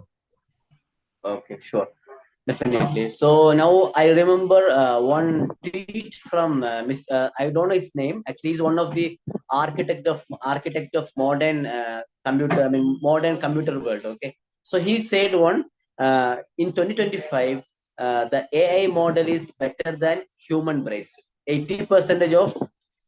Okay, sure. Definitely. So now I remember one tweet from Mr. I don't know his name. Actually, he's one of the architect of modern computer. I mean, modern computer world. Okay. So he said one in 2025, the AI model is better than human brains. 80% of,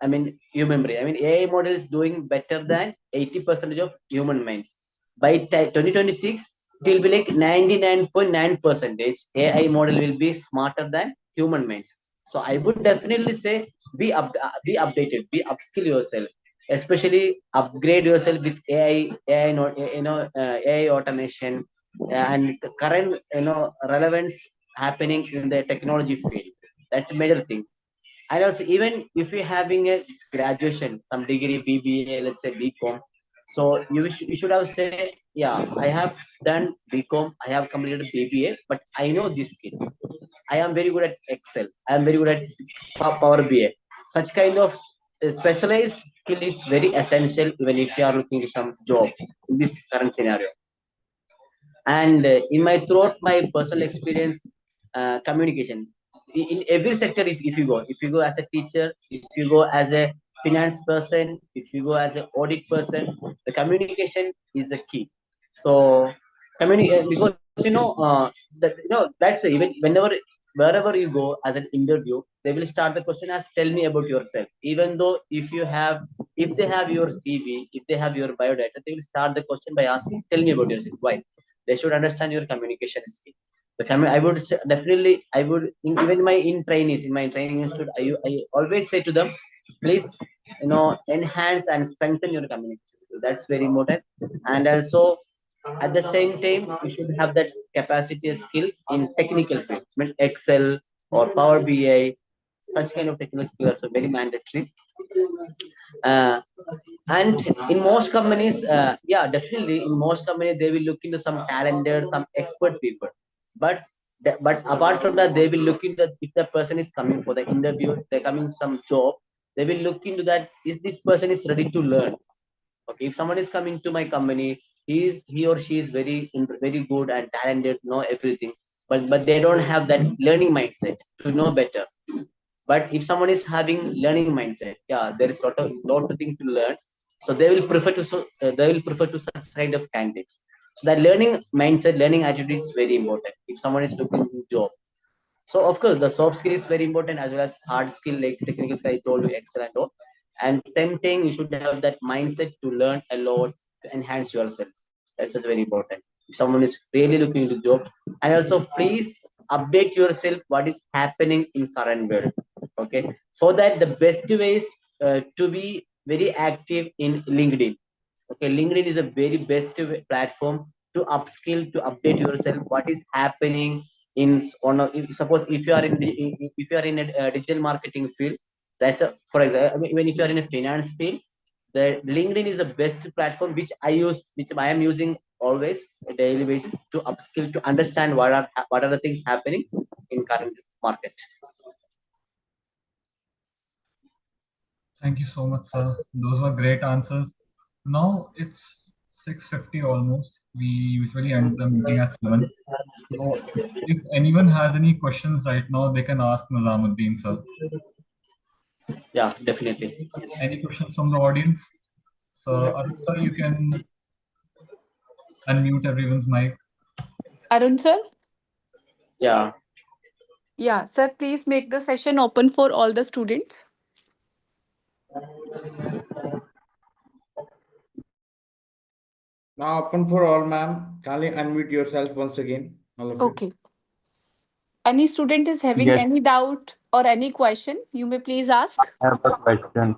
I mean, human brain. I mean, AI model is doing better than 80% of human minds. By 2026 it will be like 99.9% AI model will be smarter than human minds. So I would definitely say be updated, be upskill yourself, especially upgrade yourself with AI, AI automation and current relevance happening in the technology field. That's a major thing. And also, even if you're having a graduation, some degree, BBA, let's say BCom, so you should have said, yeah, I have done BCom, I have completed BBA, but I know this skill. I am very good at Excel. I am very good at Power BI. Such kind of specialized skill is very essential even if you are looking for some job in this current scenario. And in my throughout my personal experience, communication in every sector, if you go as a teacher, if you go as a finance person, if you go as an audit person, the communication is the key. So because that that's even whenever wherever you go as an interview, they will start the question as tell me about yourself. Even though if they have your CV, if they have your biodata, they will start the question by asking tell me about yourself. Why? They should understand your communication skill. I would say, definitely I would even in my training institute, I always say to them, please enhance and strengthen your communication skill. That's very important. And also at the same time you should have that capacity skill in technical field. I mean, Excel or Power BI, such kind of technical skills are very mandatory. uh, and in most companies, yeah, definitely in most companies they will look into some talented, some expert people. But but apart from that, they will look into if the person is coming for the interview, they're coming some job, they will look into that, is this person is ready to learn. Okay, if someone is coming to my company, he or she is very good and talented, know everything, but they don't have that learning mindset to know better. But if someone is having learning mindset, yeah, there is lot of things to learn. So they will prefer to such kind of candidates. So that learning mindset, learning attitude is very important if someone is looking for job. So of course the soft skill is very important, as well as hard skill like technical skill I told you, Excel and all. And same thing, you should have that mindset to learn a lot, to enhance yourself. That's just very important if someone is really looking into job. And also please update yourself what is happening in current world. Okay, for that the best way is to be very active in LinkedIn. Okay, LinkedIn is a very best platform to upskill, to update yourself what is happening in one of, suppose if you are if you are in a digital marketing field, that's a, for example, I mean, even if you are in a finance field, the LinkedIn is the best platform which I am using always a daily basis to upskill, to understand what are the things happening in current market. Thank you so much, sir. Those were great answers. Now it's 6:50 almost. We usually end the meeting at 7. So if anyone has any questions right now, they can ask Nizamudeen, sir. Yeah, definitely. Yes. Any questions from the audience? So Arun, sir, you can unmute everyone's mic. Arun sir? Yeah. Yeah, sir, please make the session open for all the students. Now open for all, ma'am. Kindly unmute yourself once again, all of you. Okay. Any student is having Yes, any doubt or any question, you may please ask. I have a question.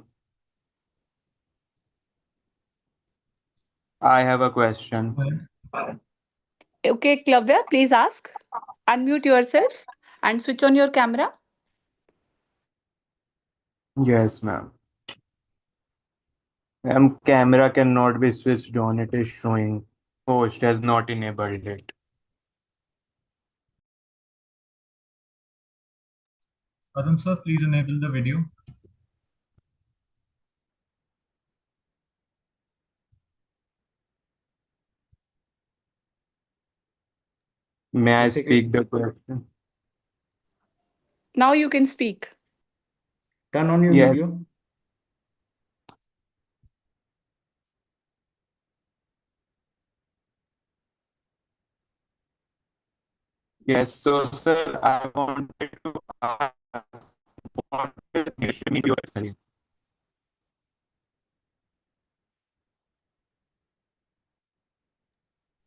I have a question. Okay, Klavya, please ask. Unmute yourself and switch on your camera. Yes, ma'am. Camera cannot be switched on. It is showing. Host has not enabled it. Arun sir, please enable the video. May I Yes, speak the question? Now you can speak. turn on your Yes, video. yes. So, sir, I wanted to ask what is leadership mean to you personally?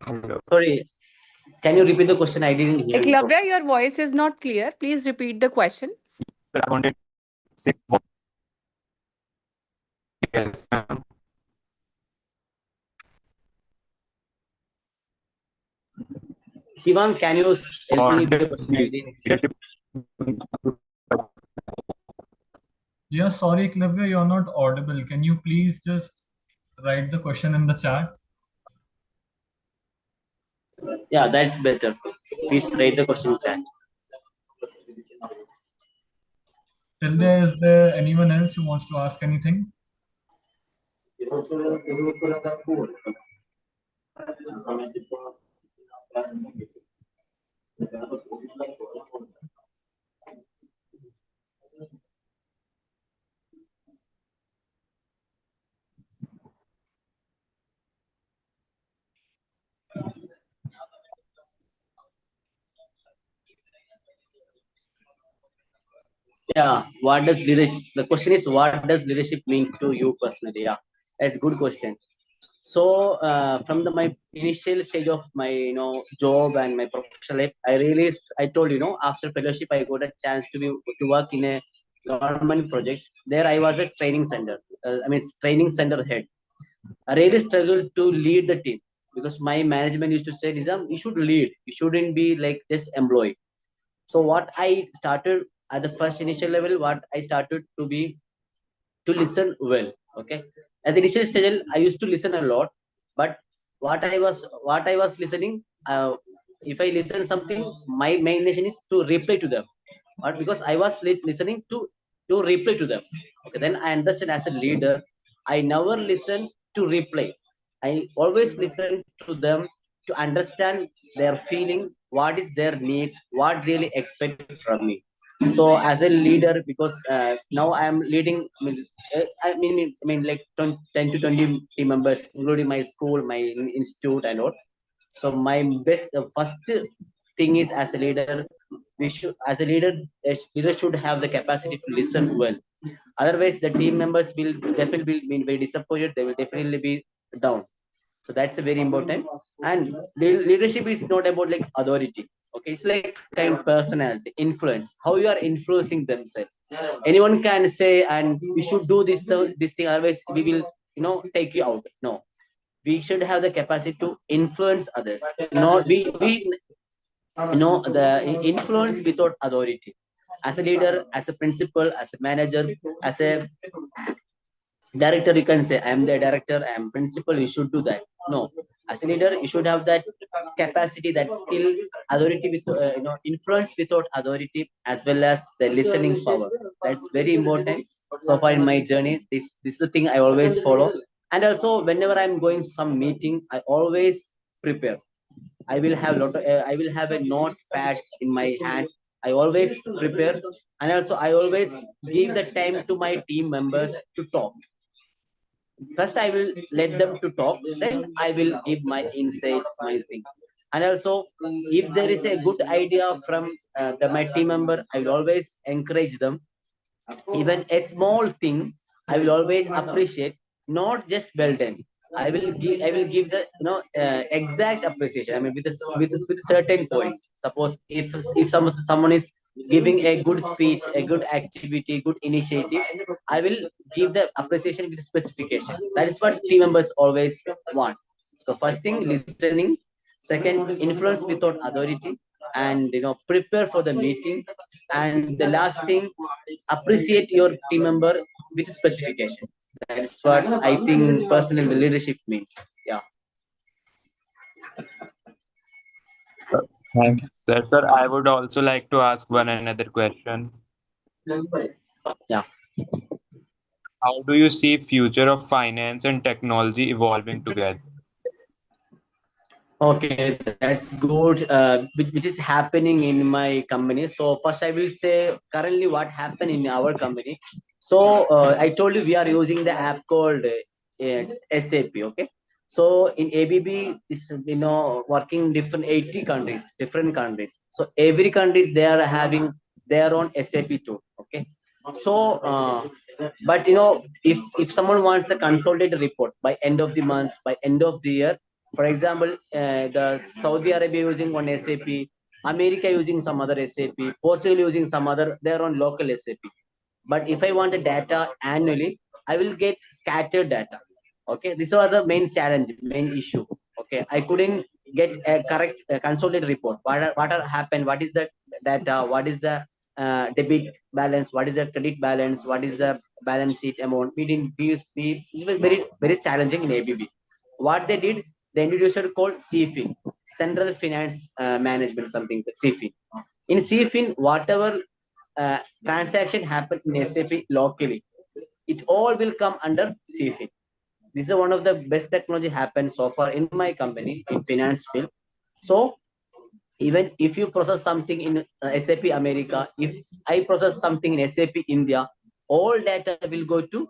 Hello. Sorry, can you repeat the question? I didn't hear you properly. Klavya, your voice is not clear. Please repeat the question. Sir, I wanted to say what. Yes, ma'am. Shivam, can you help me What with the does question? I didn't hear. leadership mean to you? Yeah, sorry, Klavya, you're not audible. Can you please just write the question in the chat? Yeah, that's better. Please write the question in chat. Till there, is there anyone else who wants to ask anything? Yeah, what does leadership? The question is, what does leadership mean to you personally? Yeah, that's a good question. So, from my initial stage of my job and my professional life, I realized I told after fellowship I got a chance to work in a government projects. There I was a training center. Training center head. I really struggled to lead the team because my management used to say, Nizam, you should lead. You shouldn't be like just employee. So what I started at the first initial level, what I started to be to listen well. Okay, at the initial stage, I used to listen a lot, but what I was listening, if I listen something, my main intention is to reply to them, but because I was listening to reply to them. Okay, then I understand as a leader, I never listen to reply. I always listen to them to understand their feeling, what is their needs, what really expect from me. So as a leader, because now I am leading, like 10 to 20 team members, including my school, my institute, and all. So my best, first thing is, as a leader, as a leader, a leader should have the capacity to listen well. Otherwise, the team members will definitely be very disappointed. They will definitely be down. So that's a very important. And leadership is not about like authority. Okay, it's like kind of personality, influence, how you are influencing themselves. Anyone can say, and we should do this thing, otherwise we will take you out. No, we should have the capacity to influence others. Not we the influence without authority. As a leader, as a principal, as a manager, as a director, you can say, I am the director, I am principal, you should do that. No, as a leader, you should have that capacity, that skill, authority with influence without authority, as well as the listening power. That's very important. So far in my journey, this is the thing I always follow. And also, whenever I'm going some meeting, I always prepare. I will have a notepad in my hand. I always prepare. And also I always give the time to my team members to talk. First I will let them to talk, then I will give my insight, my thing. And also, if there is a good idea from my team member, I will always encourage them. Even a small thing, I will always appreciate, not just well done. I will give the exact appreciation. I mean, with certain points. Suppose if someone is giving a good speech, a good activity, good initiative, I will give the appreciation with specification. That is what team members always want. So first thing, listening. Second, influence without authority, and prepare for the meeting. And the last thing, appreciate your team member with specification. That's what I think personal leadership means. Yeah. Thank you, sir. Sir, I would also like to ask one another question. Yeah. How do you see future of finance and technology evolving together? Okay, that's good. Which is happening in my company. So first, I will say currently what happened in our company. So I told you we are using the app called SAP. Okay. So in ABB is working different 80 countries, different countries. So every countries they are having their own SAP tool. Okay. So but if someone wants a consolidated report by end of the month, by end of the year, for example, the Saudi Arabia using one SAP, America using some other SAP, Portugal using some other their own local SAP. But if I want the data annually, I will get scattered data. Okay, these are the main challenge, main issue. Okay, I couldn't get a correct consolidated report. What happened? What is the data? What is the debit balance? What is the credit balance? What is the balance sheet amount? We didn't use. It was very challenging in ABB. What they did, they introduced a called CFIN, Central Finance Management, something CFIN. In CFIN, whatever transaction happen in SAP locally, it all will come under CFIN. This is one of the best technology happened so far in my company in finance field. So even if you process something in SAP America, if I process something in SAP India, all data will go to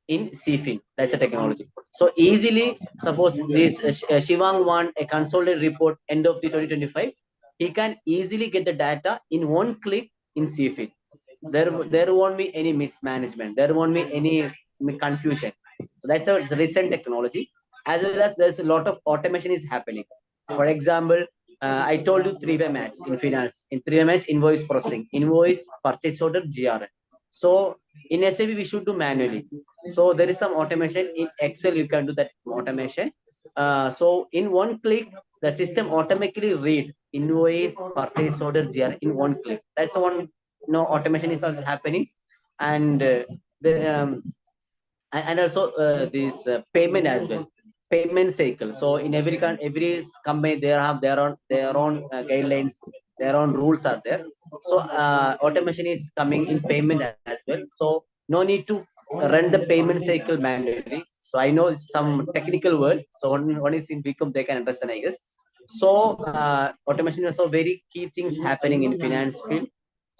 in CFIN. That's a technology. So easily, suppose this Shivang want a consolidated report end of the 2025, he can easily get the data in one click in CFIN. There won't be any mismanagement. There won't be any confusion. So that's a recent technology. As well as there's a lot of automation is happening. For example, I told you three-way match in finance. In three-way match, invoice processing, invoice, purchase order, GRN. So in SAP, we should do manually. So there is some automation in Excel. You can do that automation. So in one click, the system automatically read invoice, purchase order, GRN in one click. That's one. Automation is also happening, and the and also this payment as well, payment cycle. So in every company they have their own guidelines, their own rules are there. So automation is coming in payment as well. So no need to run the payment cycle manually. So I know some technical word, so one is in become they can understand, I guess. So automation is also very key things happening in finance field.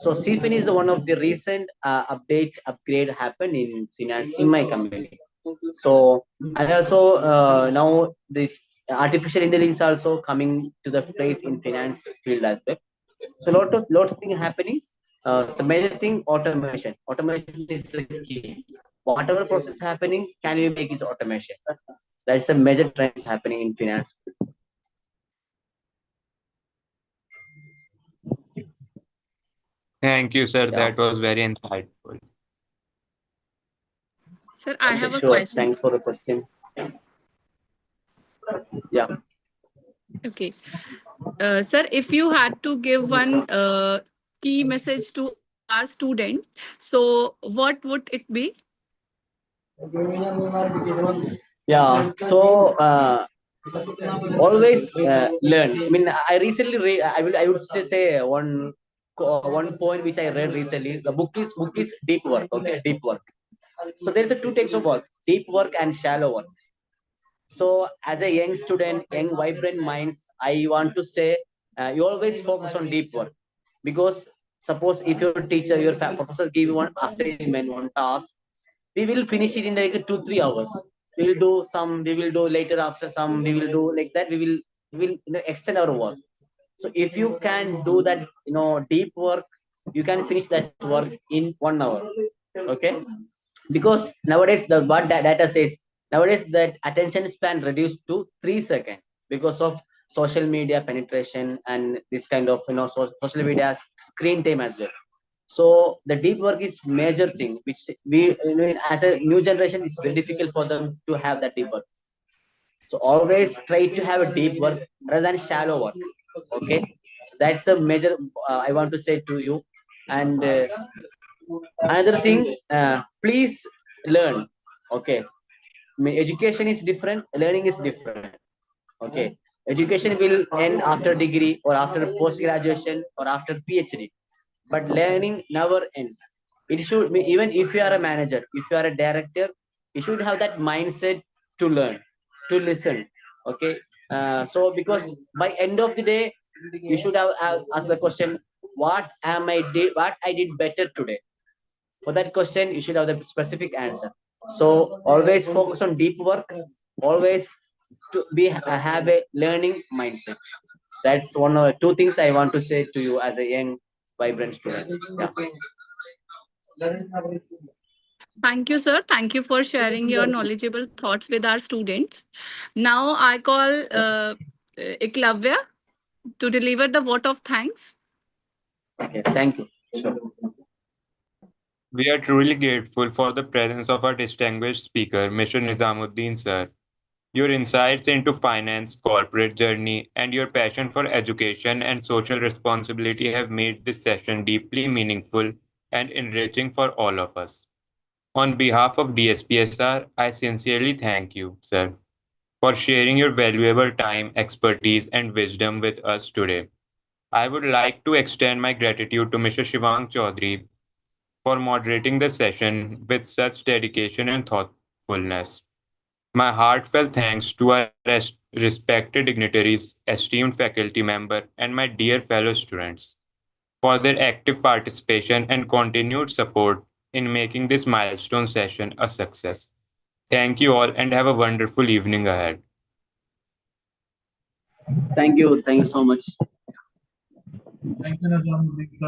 So CFIN is the one of the recent upgrade happened in finance in my company. So and also now this artificial intelligence also coming to the place in finance field as well. So lot of things happening. So major thing, automation. Automation is the key. Whatever process happening, can we make is automation? That's a major trends happening in finance. Thank you, sir. Yeah. That was very insightful. Sir, I Okay, have a sure. question. Thanks for the question. Yeah. Okay. Sir, if you had to give one key message to our student, so what would it be? Yeah. So always learn. I mean, I recently read. I would still say one point which I read recently. The book is deep work. Okay, deep work. So there's a two types of work: deep work and shallow work. So as a young student, young vibrant minds, I want to say you always focus on deep work, because suppose if your teacher, your professor give you one assignment, one task, we will finish it in like 2-3 hours. We will do some, we will do later after some, we will do like that. We will extend our work. So if you can do that, deep work, you can finish that work in 1 hour. Okay. because nowadays the what data says, nowadays that attention span reduced to 3 seconds because of social media penetration and this kind of social media screen time as well. So the deep work is major thing which we, as a new generation, it's very difficult for them to have that deep work. So always try to have a deep work rather than shallow work. Okay, so that's a major I want to say to you. And another thing, please learn. Okay, education is different, learning is different. Okay, education will end after degree or after post graduation or after PhD, but learning never ends. It should be, even if you are a manager, if you are a director, you should have that mindset to learn, to listen. Okay, so because by end of the day, you should have asked the question, what I did better today. For that question, you should have the specific answer. So always focus on deep work. Always to be have a learning mindset. That's one of the two things I want to say to you as a young, vibrant student. Yeah. Thank you, sir. Thank you for sharing your knowledgeable thoughts with our students. Now I call Iklavya to deliver the vote of thanks. Okay. Thank you. Sure. We are truly grateful for the presence of our distinguished speaker, Mr. Nizamudeen, sir. Your insights into finance, corporate journey, and your passion for education and social responsibility have made this session deeply meaningful and enriching for all of us. On behalf of DSPSR, I sincerely thank you, sir, for sharing your valuable time, expertise, and wisdom with us today. I would like to extend my gratitude to Mr. Shivang Chaudhary for moderating the session with such dedication and thoughtfulness. My heartfelt thanks to our respected dignitaries, esteemed faculty member, and my dear fellow students for their active participation and continued support in making this milestone session a success. Thank you all and have a wonderful evening ahead. Thank you. Thank you so much. Thank you, Nazamuddin, sir.